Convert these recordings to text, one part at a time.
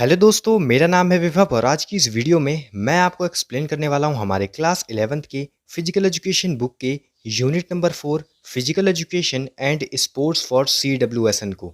Hello दोस्तों, मेरा नाम है विभव और आज की इस वीडियो में मैं आपको एक्सप्लेन करने वाला हूं हमारे क्लास 11th के फिजिकल एजुकेशन बुक के unit number 4 physical education and sports for CWSN को।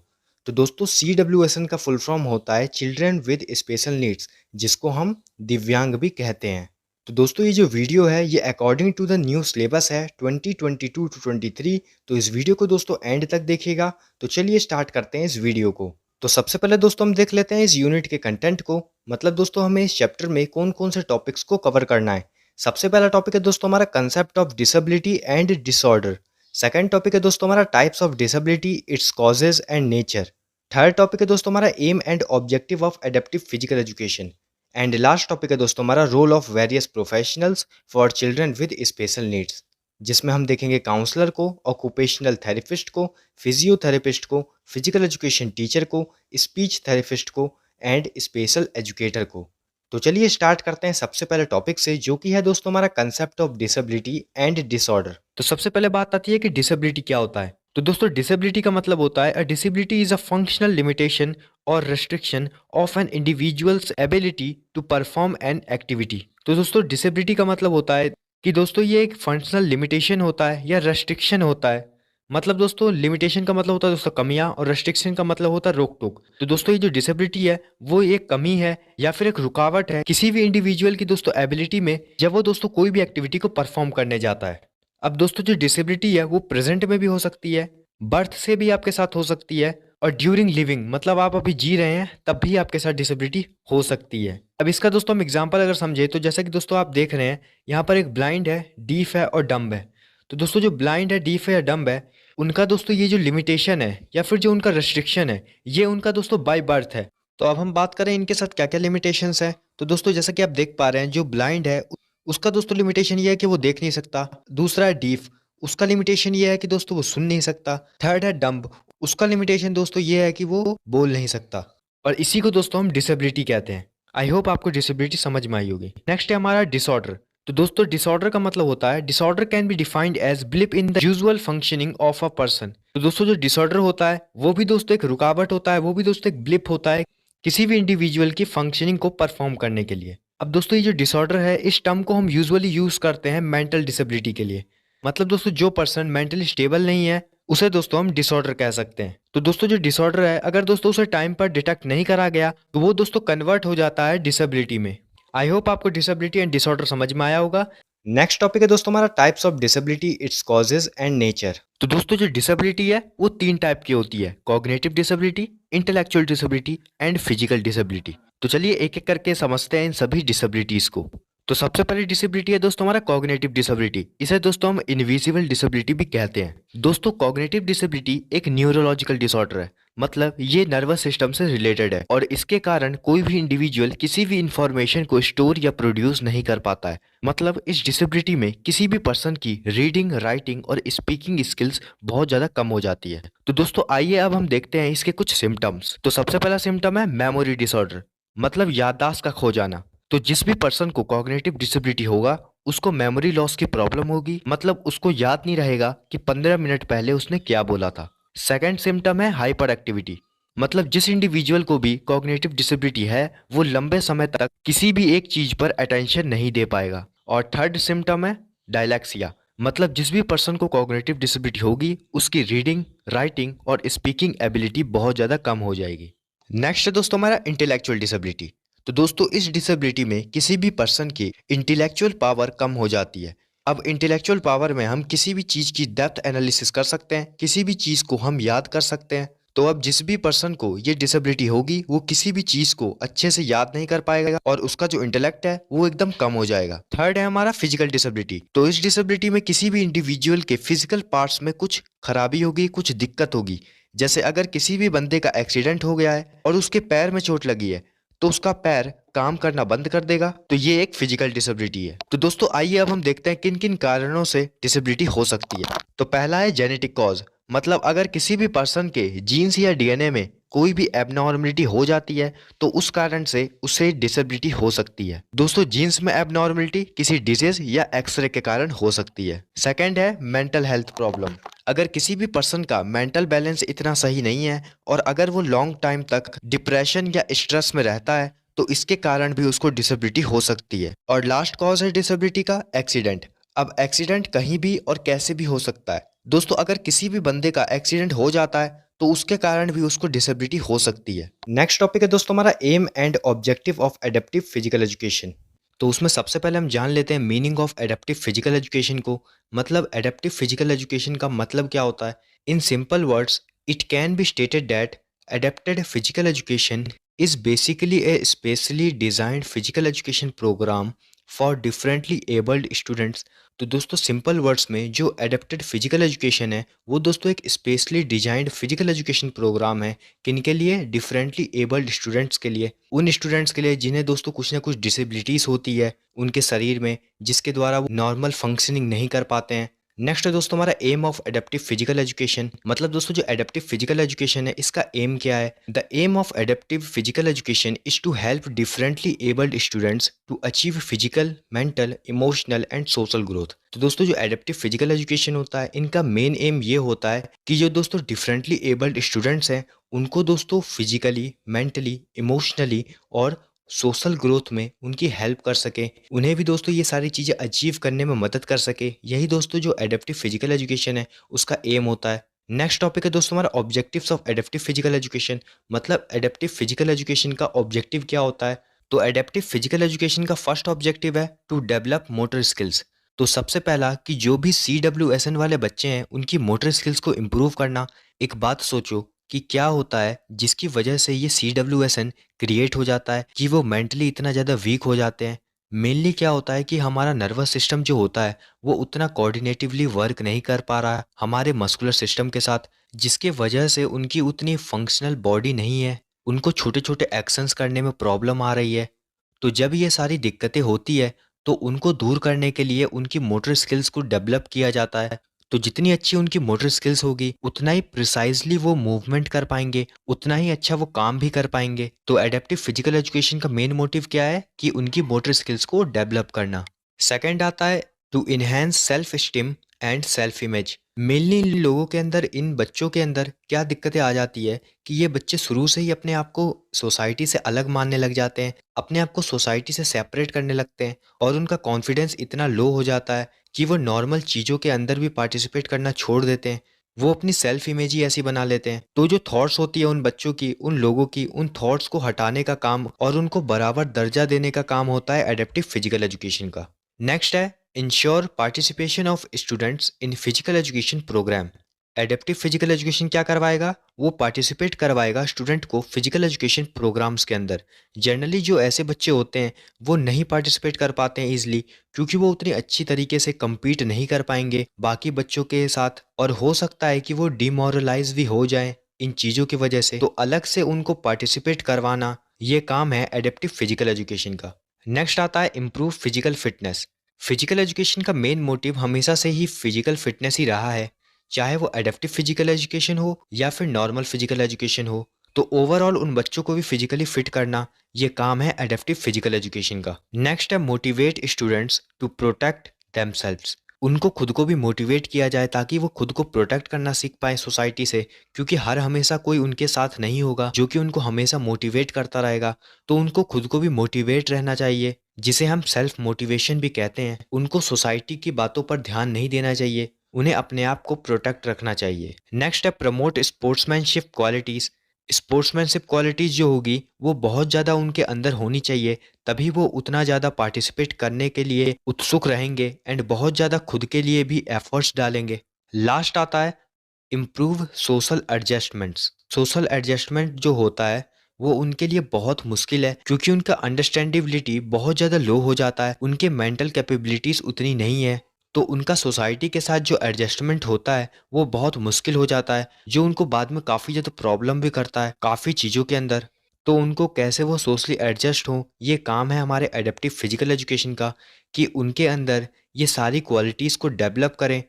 तो दोस्तों CWSN का फुल फॉर्म होता है चिल्ड्रन विद स्पेशल नीड्स, जिसको हम दिव्यांग भी कहते हैं। तो दोस्तों ये जो वीडियो है ये according to the new syllabus है 2022 टू 23। तो इस वीडियो को दोस्तों एंड तक देखिएगा। तो चलिए स्टार्ट करते हैं इस वीडियो को। तो सबसे पहले दोस्तों हम देख लेते हैं इस यूनिट के कंटेंट को। मतलब दोस्तों हमें इस चैप्टर में कौन कौन से टॉपिक्स को कवर करना है। सबसे पहला टॉपिक है दोस्तों हमारा concept of disability and disorder. Second topic है दोस्तों हमारा types of disability, its causes and nature. Third topic है दोस्तों हमारा aim and objective of adaptive physical education. And last topic है दोस्तों हमारा role of various professionals for children with special needs, जिसमें हम देखेंगे काउंसलर को, ऑक्यूपेशनल थेरेपिस्ट को, फिजियोथेरेपिस्ट को, फिजिकल एजुकेशन टीचर को, स्पीच थेरेपिस्ट को एंड स्पेशल एजुकेटर को। तो चलिए स्टार्ट करते हैं सबसे पहले टॉपिक से, जो कि है दोस्तों हमारा concept of disability and disorder. तो सबसे पहले बात आती है कि डिसेबिलिटी क्या होता है। तो दोस्तों डिसेबिलिटी का मतलब होता है a disability is a functional limitation और restriction of an individual's ability to perform an activity. तो दोस्तों डिसेबिलिटी का मतलब होता है कि दोस्तों ये एक फंक्शनल लिमिटेशन होता है या रेस्ट्रिक्शन होता है। मतलब दोस्तों लिमिटेशन का मतलब होता है दोस्तों कमियां और रेस्ट्रिक्शन का मतलब होता है रोक टोक। तो दोस्तों ये जो डिसेबिलिटी है वो एक कमी है या फिर एक रुकावट है किसी भी इंडिविजुअल की दोस्तों एबिलिटी में, जब वो दोस्तों कोई भी एक्टिविटी को परफॉर्म करने जाता है। अब दोस्तों जो डिसेबिलिटी है वो प्रेजेंट में भी हो सकती है, बर्थ से भी आपके साथ हो सकती है, और ड्यूरिंग लिविंग मतलब आप अभी जी रहे हैं तब भी आपके साथ डिसेबिलिटी हो सकती है। अब इसका दोस्तों हम एग्जांपल अगर समझे तो जैसा कि दोस्तों आप देख रहे हैं यहाँ पर एक ब्लाइंड है, डीफ है और डम्ब है। तो दोस्तों जो ब्लाइंड है, डीफ है या डम्ब है, उनका दोस्तों ये जो लिमिटेशन है या फिर जो उनका रेस्ट्रिक्शन है ये उनका दोस्तों बाय बर्थ है। तो अब हम बात करें इनके साथ क्या क्या लिमिटेशंस है। तो दोस्तों जैसा कि आप देख पा रहे हैं जो ब्लाइंड है उसका दोस्तों लिमिटेशन ये है कि वो देख नहीं सकता। दूसरा है डीफ, उसका लिमिटेशन ये है कि दोस्तों वो सुन नहीं सकता। थर्ड है डम्ब, उसका लिमिटेशन दोस्तों ये है कि वो बोल नहीं सकता। और इसी को दोस्तों हम डिसेबिलिटी कहते हैं। आई होप आपको डिसेबिलिटी समझ में आई होगी। नेक्स्ट है हमारा डिसऑर्डर। तो दोस्तों डिसऑर्डर का मतलब होता है disorder can be defined as blip in the usual functioning of a person. तो दोस्तों जो डिसऑर्डर होता है वो भी दोस्तों एक रुकावट होता है, वो भी दोस्तों एक ब्लिप होता है किसी भी इंडिविजुअल की फंक्शनिंग को परफॉर्म करने के लिए। अब दोस्तों ये जो डिसऑर्डर है इस टर्म को हम यूजुअली यूज करते हैं मेंटल डिसेबिलिटी के लिए। मतलब दोस्तों जो पर्सन मेंटली स्टेबल नहीं है उसे दोस्तों हम डिसऑर्डर कह सकते हैं। तो दोस्तों जो डिसऑर्डर है अगर दोस्तों उसे टाइम पर डिटेक्ट नहीं करा गया तो वो दोस्तों कन्वर्ट हो जाता है डिसेबिलिटी में। आई होप आपको डिसेबिलिटी एंड डिसऑर्डर समझ में आया होगा। नेक्स्ट टॉपिक है दोस्तों हमारा types of disability, its causes and nature. तो दोस्तों जो डिसेबिलिटी है वो तीन टाइप की होती है, cognitive disability, intellectual disability and physical disability. तो चलिए एक एक करके समझते हैं इन सभी डिसेबिलिटीज को। तो सबसे पहली डिसेबिलिटी है दोस्तों हमारा कॉग्निटिव डिसेबिलिटी। इसे दोस्तों हम इनविजिबल डिसेबिलिटी भी कहते हैं। दोस्तों कॉग्निटिव डिसेबिलिटी एक न्यूरोलॉजिकल डिसऑर्डर है, मतलब ये नर्वस सिस्टम से रिलेटेड है और इसके कारण कोई भी इंडिविजुअल किसी भी इंफॉर्मेशन को स्टोर या प्रोड्यूस नहीं कर पाता है। मतलब इस डिसेबिलिटी में किसी भी पर्सन की रीडिंग, राइटिंग और स्पीकिंग स्किल्स बहुत ज्यादा कम हो जाती है। तो दोस्तों आइए अब हम देखते हैं इसके कुछ सिम्टम्स। तो सबसे पहला सिम्टम है मेमोरी डिसऑर्डर, मतलब याददाश्त का खो जाना। तो जिस भी पर्सन को कॉग्निटिव डिसेबिलिटी होगा उसको मेमोरी लॉस की प्रॉब्लम होगी, मतलब उसको याद नहीं रहेगा कि 15 मिनट पहले उसने क्या बोला था। सेकंड सिम्टम है हाइपर एक्टिविटी, मतलब जिस इंडिविजुअल को भी कॉग्निटिव डिसेबिलिटी है वो लंबे समय तक किसी भी एक चीज पर अटेंशन नहीं दे पाएगा। और थर्ड सिम्टम है डायलैक्सिया, मतलब जिस भी पर्सन को कॉग्निटिव डिसेबिलिटी होगी उसकी रीडिंग, राइटिंग और स्पीकिंग एबिलिटी बहुत ज़्यादा कम हो जाएगी। नेक्स्ट है दोस्तों हमारा इंटेलेक्चुअल डिसेबिलिटी। तो दोस्तों इस डिसेबिलिटी में किसी भी पर्सन की इंटेलेक्चुअल पावर कम हो जाती है। अब इंटेलेक्चुअल पावर में हम किसी भी चीज़ की डेप्थ एनालिसिस कर सकते हैं, किसी भी चीज़ को हम याद कर सकते हैं। तो अब जिस भी पर्सन को ये डिसेबिलिटी होगी वो किसी भी चीज़ को अच्छे से याद नहीं कर पाएगा और उसका जो इंटेलेक्ट है वो एकदम कम हो जाएगा। थर्ड है हमारा फिजिकल डिसेबिलिटी। तो इस डिसेबिलिटी में किसी भी इंडिविजुअल के फिजिकल पार्ट्स में कुछ खराबी होगी, कुछ दिक्कत होगी। जैसे अगर किसी भी बंदे का एक्सीडेंट हो गया है और उसके पैर में चोट लगी है तो उसका पैर काम करना बंद कर देगा, तो ये एक फिजिकल डिसेबिलिटी है। तो दोस्तों आइए अब हम देखते हैं किन किन कारणों से डिसेबिलिटी हो सकती है। तो पहला है जेनेटिक कॉज, मतलब अगर किसी भी पर्सन के जीन्स या डीएनए में कोई भी एबनॉर्मलिटी हो जाती है तो उस कारण से उसे डिसेबिलिटी हो सकती है। दोस्तों, जीन्स में एबनॉर्मलिटी किसी डिजीज या एक्सरे के कारण हो सकती है। सेकंड है मेंटल हेल्थ प्रॉब्लम। अगर किसी भी पर्सन का मेंटल बैलेंस इतना सही नहीं है और अगर वो लॉन्ग टाइम तक डिप्रेशन या स्ट्रेस में रहता है तो इसके कारण भी उसको डिसेबिलिटी हो सकती है। और लास्ट कॉज है डिसेबिलिटी का एक्सीडेंट। अब एक्सीडेंट कहीं भी और कैसे भी हो सकता है। दोस्तों, अगर किसी भी बंदे का एक्सीडेंट हो जाता है तो उसके कारण भी उसको डिसेबिलिटी हो सकती है। नेक्स्ट टॉपिक है दोस्तों हमारा aim and objective of adaptive physical education. तो उसमें सबसे पहले हम जान लेते हैं meaning of adaptive physical education को। मतलब एडेप्टिव फिजिकल एजुकेशन का मतलब क्या होता है। In simple words it can be stated that adapted physical education is basically a specially designed physical education program for differently abled students। तो दोस्तों simple words में जो एडेप्टेड फिजिकल एजुकेशन है वो दोस्तों एक specially designed physical education programme है। किनके लिए? डिफरेंटली एबल्ड स्टूडेंट्स के लिए। उन स्टूडेंट्स के लिए जिन्हें दोस्तों कुछ ना कुछ डिसेबिलिटीज होती है उनके शरीर में, जिसके द्वारा वो नॉर्मल फंक्शनिंग नहीं कर पाते हैं। नेक्स्ट है दोस्तों हमारा aim of adaptive physical education. मतलब दोस्तों जो एडेप्टिव फिजिकल एजुकेशन है इसका एम क्या है? The aim of adaptive physical education is to help differently abled students to achieve physical, mental, emotional and social growth. तो दोस्तों जो एडेप्टिव फिजिकल एजुकेशन होता है इनका मेन एम ये होता है कि जो दोस्तों डिफरेंटली एबल्ड स्टूडेंट्स हैं उनको दोस्तों फिजिकली, मेंटली, इमोशनली और सोशल ग्रोथ में उनकी हेल्प कर सके, उन्हें भी दोस्तों ये सारी चीज़ें अचीव करने में मदद कर सके। यही दोस्तों जो एडेप्टिव फिजिकल एजुकेशन है उसका एम होता है। नेक्स्ट टॉपिक है दोस्तों हमारा objectives of adaptive physical education. मतलब एडेप्टिव फिजिकल एजुकेशन का ऑब्जेक्टिव क्या होता है? तो एडेप्टिव फिजिकल एजुकेशन का फर्स्ट ऑब्जेक्टिव है टू डेवलप मोटर स्किल्स। तो सबसे पहला कि जो भी CWSN वाले बच्चे हैं उनकी मोटर स्किल्स को इम्प्रूव करना। एक बात सोचो कि क्या होता है जिसकी वजह से ये CWSN क्रिएट हो जाता है कि वो मेंटली इतना ज़्यादा वीक हो जाते हैं। मेनली क्या होता है कि हमारा नर्वस सिस्टम जो होता है वो उतना कोऑर्डिनेटिवली वर्क नहीं कर पा रहा है हमारे मस्कुलर सिस्टम के साथ, जिसके वजह से उनकी उतनी फंक्शनल बॉडी नहीं है। उनको छोटे छोटे एक्शंस करने में प्रॉब्लम आ रही है। तो जब ये सारी दिक्कतें होती है तो उनको दूर करने के लिए उनकी मोटर स्किल्स को डेवलप किया जाता है। तो जितनी अच्छी उनकी मोटर स्किल्स होगी उतना ही प्रिसाइजली वो मूवमेंट कर पाएंगे, उतना ही अच्छा वो काम भी कर पाएंगे। तो एडेप्टिव फिजिकल एजुकेशन का मेन मोटिव क्या है कि उनकी मोटर स्किल्स को डेवलप करना। सेकंड आता है to enhance self esteem and self image. Mainly इन लोगों के अंदर, इन बच्चों के अंदर क्या दिक्कतें आ जाती है कि ये बच्चे शुरू से ही अपने आप को सोसाइटी से अलग मानने लग जाते हैं, अपने आप को सोसाइटी से सेपरेट करने लगते हैं और उनका कॉन्फिडेंस इतना लो हो जाता है कि वो नॉर्मल चीज़ों के अंदर भी पार्टिसिपेट करना छोड़ देते हैं। वो अपनी सेल्फ इमेज ही ऐसी बना लेते हैं। तो जो थॉट्स होती है उन बच्चों की, उन लोगों की, उन थॉट्स को हटाने का काम और उनको बराबर दर्जा देने का काम होता है एडेप्टिव फिजिकल एजुकेशन का। नेक्स्ट है ensure participation of students in physical education programme. Adaptive physical education क्या करवाएगा? वो पार्टिसिपेट करवाएगा स्टूडेंट को फिजिकल एजुकेशन प्रोग्राम्स के अंदर। जनरली जो ऐसे बच्चे होते हैं वो नहीं पार्टिसिपेट कर पाते हैं ईजिली, क्योंकि वो उतनी अच्छी तरीके से compete नहीं कर पाएंगे बाकी बच्चों के साथ, और हो सकता है कि वो डिमोरलाइज भी हो जाएं इन चीज़ों की वजह से। तो अलग से उनको पार्टिसिपेट करवाना ये काम है एडेप्टिव फिजिकल एजुकेशन का। नेक्स्ट आता है improve physical fitness. Physical education का मेन मोटिव हमेशा से ही फिजिकल फिटनेस ही रहा है, चाहे वो एडेप्टिव फिजिकल एजुकेशन हो या फिर नॉर्मल फिजिकल एजुकेशन हो। तो ओवरऑल उन बच्चों को भी फिजिकली फिट करना ये काम है एडेप्टिव फिजिकल एजुकेशन का। नेक्स्ट है motivate students to protect themselves. उनको खुद को भी मोटिवेट किया जाए ताकि वो खुद को प्रोटेक्ट करना सीख पाए सोसाइटी से, क्योंकि हर हमेशा कोई उनके साथ नहीं होगा जो कि उनको हमेशा मोटिवेट करता रहेगा। तो उनको खुद को भी मोटिवेट रहना चाहिए, जिसे हम सेल्फ मोटिवेशन भी कहते हैं। उनको सोसाइटी की बातों पर ध्यान नहीं देना चाहिए, उन्हें अपने आप को प्रोटेक्ट रखना चाहिए। नेक्स्ट है promote sportsmanship qualities. Sportsmanship qualities जो होगी वो बहुत ज़्यादा उनके अंदर होनी चाहिए, तभी वो उतना ज़्यादा पार्टिसिपेट करने के लिए उत्सुक रहेंगे एंड बहुत ज़्यादा खुद के लिए भी एफर्ट्स डालेंगे। लास्ट आता है improve social adjustments. Social adjustment जो होता है वो उनके लिए बहुत मुश्किल है, क्योंकि उनका अंडरस्टैंडेबिलिटी बहुत ज़्यादा लो हो जाता है, उनके मेंटल कैपेबिलिटीज़ उतनी नहीं है। तो उनका सोसाइटी के साथ जो एडजस्टमेंट होता है वो बहुत मुश्किल हो जाता है, जो उनको बाद में काफ़ी ज़्यादा प्रॉब्लम भी करता है काफ़ी चीज़ों के अंदर। तो उनको कैसे वो सोशली एडजस्ट हों ये काम है हमारे एडेप्टिव फिजिकल एजुकेशन का, कि उनके अंदर ये सारी क्वालिटीज़ को डेवलप करें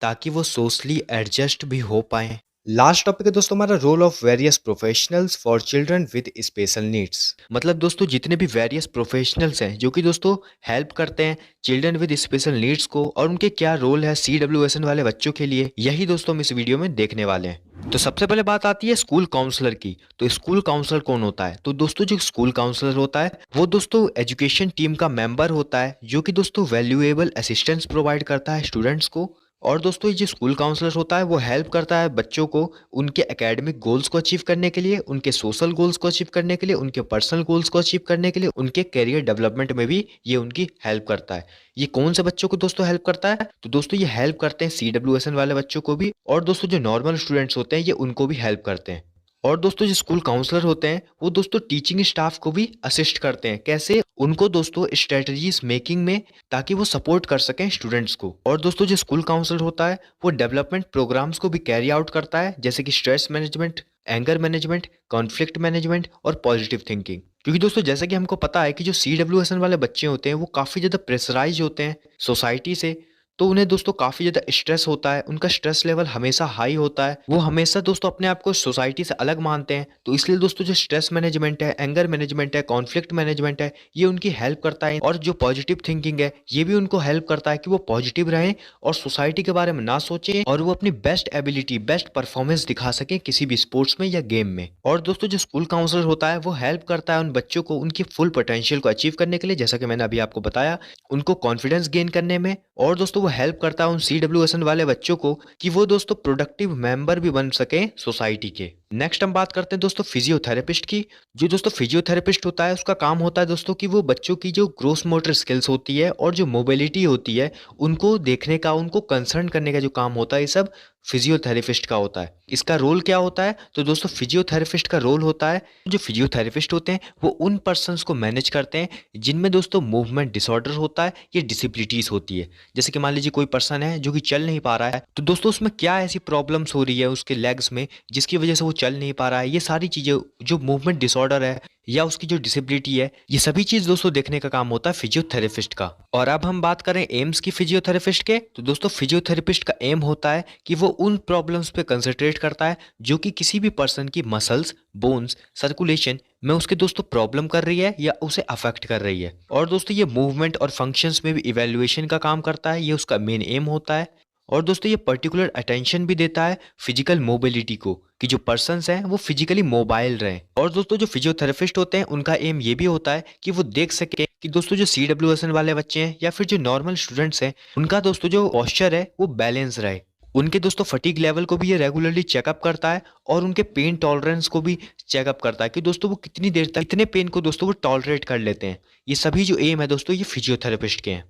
ताकि वो सोशली एडजस्ट भी हो पाएँ। लास्ट टॉपिक है दोस्तों हमारा role of various professionals for children with special needs. मतलब दोस्तों जितने भी वेरियस प्रोफेशनल्स हैं जो कि दोस्तों हेल्प करते हैं चिल्ड्रन विद स्पेशल नीड्स को, और उनके क्या रोल है CWSN वाले बच्चों के लिए, यही दोस्तों हम इस वीडियो में देखने वाले हैं। तो सबसे पहले बात आती है स्कूल काउंसलर की। तो स्कूल काउंसलर कौन होता है? तो दोस्तों जो स्कूल काउंसलर होता है वो दोस्तों एजुकेशन टीम का मेंबर होता है, जो कि दोस्तों वैल्यूएबल असिस्टेंस प्रोवाइड करता है स्टूडेंट्स को। और दोस्तों ये जो स्कूल काउंसलर होता है वो हेल्प करता है बच्चों को उनके एकेडमिक गोल्स को अचीव करने के लिए, उनके सोशल गोल्स को अचीव करने के लिए, उनके पर्सनल गोल्स को अचीव करने के लिए, उनके करियर डेवलपमेंट में भी ये उनकी हेल्प करता है। ये कौन से बच्चों को दोस्तों हेल्प करता है? तो दोस्तों ये हेल्प करते हैं CWSN वाले बच्चों को भी, और दोस्तों जो नॉर्मल स्टूडेंट्स होते हैं ये उनको भी हेल्प करते हैं। और दोस्तों जो स्कूल काउंसलर होते हैं वो दोस्तों टीचिंग स्टाफ को भी असिस्ट करते हैं। कैसे? उनको दोस्तों स्ट्रेटजीज मेकिंग में, ताकि वो सपोर्ट कर सकें स्टूडेंट्स को। और दोस्तों जो स्कूल काउंसलर होता है वो डेवलपमेंट प्रोग्राम्स को भी कैरी आउट करता है, जैसे कि stress management, anger management, conflict management और पॉजिटिव थिंकिंग। क्योंकि दोस्तों जैसा कि हमको पता है कि जो CWSN वाले बच्चे होते हैं वो काफ़ी ज़्यादा प्रेशराइज होते हैं सोसाइटी से, तो उन्हें दोस्तों काफ़ी ज़्यादा स्ट्रेस होता है, उनका स्ट्रेस लेवल हमेशा हाई होता है, वो हमेशा दोस्तों अपने आप को सोसाइटी से अलग मानते हैं। तो इसलिए दोस्तों जो स्ट्रेस मैनेजमेंट है, एंगर मैनेजमेंट है, कॉन्फ्लिक्ट मैनेजमेंट है, ये उनकी हेल्प करता है। और जो पॉजिटिव थिंकिंग है ये भी उनको हेल्प करता है कि वो पॉजिटिव रहें और सोसाइटी के बारे में ना सोचें, और वो अपनी बेस्ट एबिलिटी, बेस्ट परफॉर्मेंस दिखा सकें किसी भी स्पोर्ट्स में या गेम में। और दोस्तों जो स्कूल काउंसलर होता है वो हेल्प करता है उन बच्चों को उनकी फुल पोटेंशियल को अचीव करने के लिए, जैसा कि मैंने अभी आपको बताया, उनको कॉन्फिडेंस गेन करने में। और दोस्तों वो हेल्प करता है उन CWSN वाले बच्चों को कि वो दोस्तों प्रोडक्टिव मेंबर भी बन सके सोसाइटी के। नेक्स्ट हम बात करते हैं दोस्तों फिजियोथेरेपिस्ट की। जो दोस्तों फिजियोथेरेपिस्ट होता है उसका काम होता है दोस्तों कि वो बच्चों की जो ग्रोस मोटर स्किल्स होती है और जो मोबिलिटी होती है उनको देखने का, उनको कंसर्न करने का जो काम होता है, ये सब फिजियोथेरेपिस्ट का होता है। इसका रोल क्या होता है? तो दोस्तों फिजियोथेरेपिस्ट का रोल होता है, जो फिजियोथेरेपिस्ट होते हैं वो उन पर्सन्स को मैनेज करते हैं जिनमें दोस्तों मूवमेंट डिसऑर्डर होता है या डिसेबिलिटीज होती है। जैसे कि मान लीजिए कोई पर्सन है जो कि चल नहीं पा रहा है, तो दोस्तों उसमें क्या ऐसी प्रॉब्लम्स हो रही है उसके लेग्स में जिसकी वजह से वो चल नहीं पा रहा है। ये सारी चीजें, जो मूवमेंट डिसऑर्डर है या उसकी जो डिसेबिलिटी है, ये सभी चीज दोस्तों देखने का काम होता है फिजियोथेरेपिस्ट का। और अब हम बात करें एम्स की फिजियोथेरेपिस्ट के, तो दोस्तों फिजियोथेरेपिस्ट का एम होता है कि वो उन प्रॉब्लम्स पे कंसंट्रेट करता है जो कि किसी भी पर्सन की मसल्स, बोन्स, सर्कुलेशन में उसके दोस्तों प्रॉब्लम कर रही है या उसे अफेक्ट कर रही है। और दोस्तों ये मूवमेंट और फंक्शंस में भी इवैल्यूएशन का काम करता है, ये उसका मेन एम होता है। और दोस्तों ये पर्टिकुलर अटेंशन भी देता है फिजिकल मोबिलिटी को, कि जो पर्सन्स हैं वो फिजिकली मोबाइल रहें। और दोस्तों जो फिजियोथेरेपिस्ट होते हैं उनका एम ये भी होता है कि वो देख सके कि दोस्तों जो CWSN वाले बच्चे हैं या फिर जो नॉर्मल स्टूडेंट्स हैं उनका दोस्तों जो पोस्चर है वो बैलेंस रहे। उनके दोस्तों फटीग लेवल को भी ये रेगुलरली चेकअप करता है, और उनके पेन टॉलरेंस को भी चेकअप करता है कि दोस्तों वो कितनी देर तक कितने पेन को दोस्तों वो टॉलरेट कर लेते हैं। ये सभी जो एम है दोस्तों ये फिजियोथेरेपिस्ट के हैं।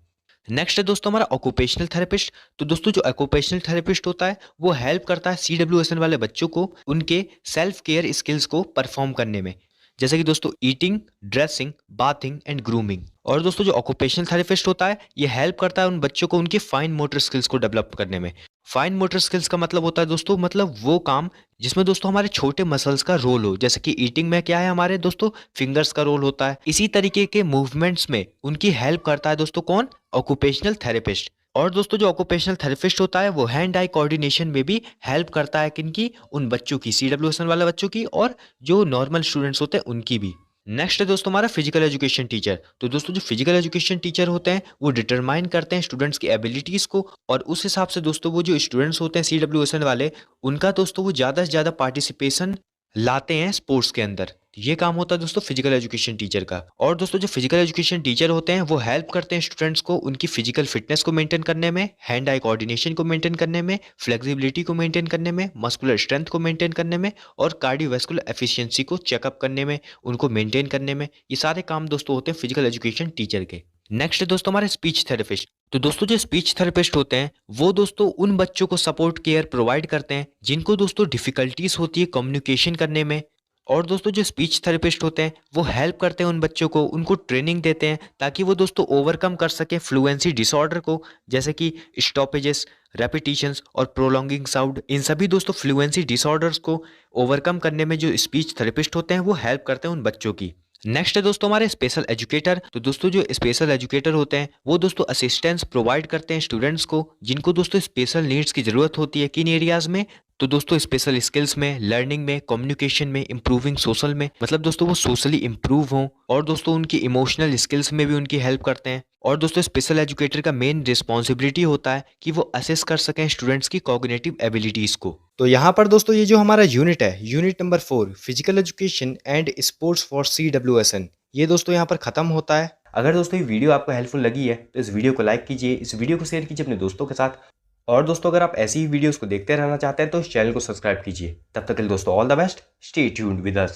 नेक्स्ट है दोस्तों हमारा ऑक्यूपेशनल थेरेपिस्ट। तो दोस्तों जो ऑक्यूपेशनल थेरेपिस्ट होता है वो हेल्प करता है CWSN वाले बच्चों को उनके सेल्फ केयर स्किल्स को परफॉर्म करने में, जैसे कि दोस्तों eating, dressing, bathing and grooming. और दोस्तों जो ऑक्यूपेशनल थेरेपिस्ट होता है ये हेल्प करता है उन बच्चों को उनके फाइन मोटर स्किल्स को डेवलप करने में। फाइन मोटर स्किल्स का मतलब होता है दोस्तों, मतलब वो काम जिसमें दोस्तों हमारे छोटे मसल्स का रोल हो। जैसे कि ईटिंग में क्या है, हमारे दोस्तों फिंगर्स का रोल होता है। इसी तरीके के मूवमेंट्स में उनकी हेल्प करता है दोस्तों कौन? Occupational therapist. और दोस्तों जो ऑक्यूपेशनल थेरेपिस्ट होता है वो हैंड आई कोऑर्डिनेशन में भी हेल्प करता है, किनकी? उन बच्चों की, CWSN वाले बच्चों की, और जो नॉर्मल स्टूडेंट्स होते हैं उनकी भी। नेक्स्ट है दोस्तों हमारा फिजिकल एजुकेशन टीचर। तो दोस्तों जो फिजिकल एजुकेशन टीचर होते हैं वो डिटरमाइन करते हैं स्टूडेंट्स की एबिलिटीज को, और उस हिसाब से दोस्तों वो जो स्टूडेंट्स होते हैं CWSN वाले, उनका दोस्तों वो ज़्यादा से ज़्यादा पार्टिसिपेशन लाते हैं स्पोर्ट्स के अंदर। तो ये काम होता है दोस्तों फिजिकल एजुकेशन टीचर का। और दोस्तों जो फिजिकल एजुकेशन टीचर होते हैं वो हेल्प करते हैं स्टूडेंट्स को उनकी फिजिकल फिटनेस को मेंटेन करने में, हैंड आई कोऑर्डिनेशन को मेंटेन करने में, फ्लेक्सिबिलिटी को मेंटेन करने में, मस्कुलर स्ट्रेंथ को मेंटेन करने में, और कार्डियोवैस्कुलर एफिशिएंसी को चेकअप करने में, उनको मेंटेन करने में। ये सारे काम दोस्तों होते हैं फिजिकल एजुकेशन टीचर के। नेक्स्ट है दोस्तों हमारे स्पीच थेरेपिस्ट। तो दोस्तों जो स्पीच थेरेपिस्ट होते हैं वो दोस्तों उन बच्चों को सपोर्ट केयर प्रोवाइड करते हैं जिनको दोस्तों डिफिकल्टीज होती है कम्युनिकेशन करने में। और दोस्तों जो स्पीच थेरेपिस्ट होते हैं वो हेल्प करते हैं उन बच्चों को, उनको ट्रेनिंग देते हैं ताकि वो दोस्तों ओवरकम कर सके फ्लुएंसी डिसऑर्डर को, जैसे कि स्टॉपेजेस, रेपिटिशंस और प्रोलॉन्गिंग साउंड। इन सभी दोस्तों फ्लुएंसी डिसऑर्डर्स को ओवरकम करने में जो स्पीच थेरेपिस्ट होते हैं वो हेल्प करते हैं उन बच्चों की। नेक्स्ट है दोस्तों हमारे स्पेशल एजुकेटर। तो दोस्तों जो स्पेशल एजुकेटर होते हैं वो दोस्तों असिस्टेंस प्रोवाइड करते हैं स्टूडेंट्स को जिनको दोस्तों स्पेशल नीड्स की जरूरत होती है, किन एरियाज में? तो दोस्तों स्पेशल स्किल्स में, लर्निंग में, कम्युनिकेशन में, इम्प्रूविंग सोशल में, मतलब दोस्तों वो सोशली इम्प्रूव हों और दोस्तों उनकी इमोशनल स्किल्स में भी उनकी हेल्प करते हैं। और दोस्तों स्पेशल एजुकेटर का मेन रिस्पॉन्सिबिलिटी होता है कि वो असेस कर सकें स्टूडेंट्स की कॉग्निटिव एबिलिटीज़ को। तो यहाँ पर दोस्तों ये जो हमारा यूनिट है, unit number 4 physical education and sports for CWSN, ये दोस्तों यहाँ पर ख़त्म होता है। अगर दोस्तों ये वीडियो आपको हेल्पफुल लगी है तो इस वीडियो को लाइक कीजिए, इस वीडियो को शेयर कीजिए अपने दोस्तों के साथ। और दोस्तों अगर आप ऐसी ही वीडियोस को देखते रहना चाहते हैं तो इस चैनल को सब्सक्राइब कीजिए। तब तक के लिए दोस्तों all the best, stay tuned with us.